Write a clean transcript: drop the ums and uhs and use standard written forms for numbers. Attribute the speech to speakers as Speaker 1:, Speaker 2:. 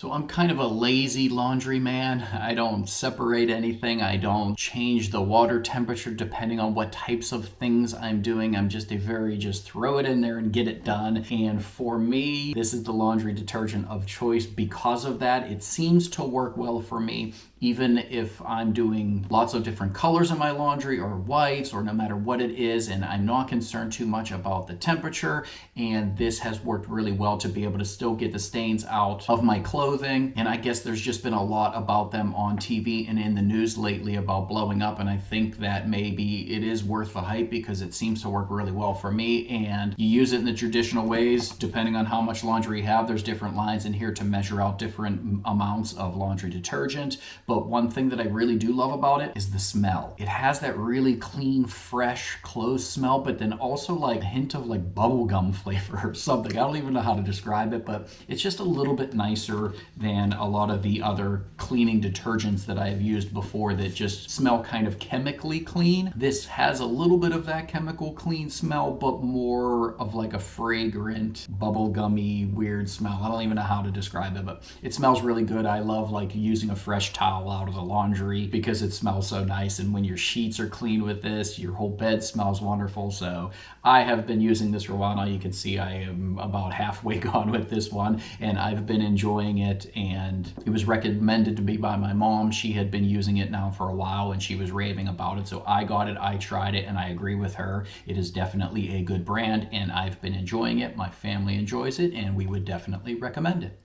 Speaker 1: So I'm kind of a lazy laundry man. I don't separate anything. I don't change the water temperature depending on what types of things I'm doing. I'm just just throw it in there and get it done. And for me, this is the laundry detergent of choice because of that. It seems to work well for me, even if I'm doing lots of different colors in my laundry or whites or no matter what it is, and I'm not concerned too much about the temperature. And this has worked really well to be able to still get the stains out of my clothing. And I guess there's just been a lot about them on TV and in the news lately about blowing up, and I think that maybe it is worth the hype because it seems to work really well for me. And you use it in the traditional ways depending on how much laundry you have. There's different lines in here to measure out different amounts of laundry detergent. But one thing that I really do love about it is the smell. It has that really clean, fresh clothes smell, but then also like a hint of like bubblegum flavor or something. I don't even know how to describe it, but it's just a little bit nicer than a lot of the other cleaning detergents that I've used before that just smell kind of chemically clean. This has a little bit of that chemical clean smell, but more of like a fragrant, bubblegummy, weird smell. I don't even know how to describe it, but it smells really good. I love like using a fresh towel out of the laundry because it smells so nice. And when your sheets are clean with this, your whole bed smells wonderful. So I have been using this for a while now. You can see I am about halfway gone with this one, and I've been enjoying it. And it was recommended to me by my mom. She had been using it now for a while and she was raving about it. So I got it, I tried it, and I agree with her. It is definitely a good brand and I've been enjoying it. My family enjoys it and we would definitely recommend it.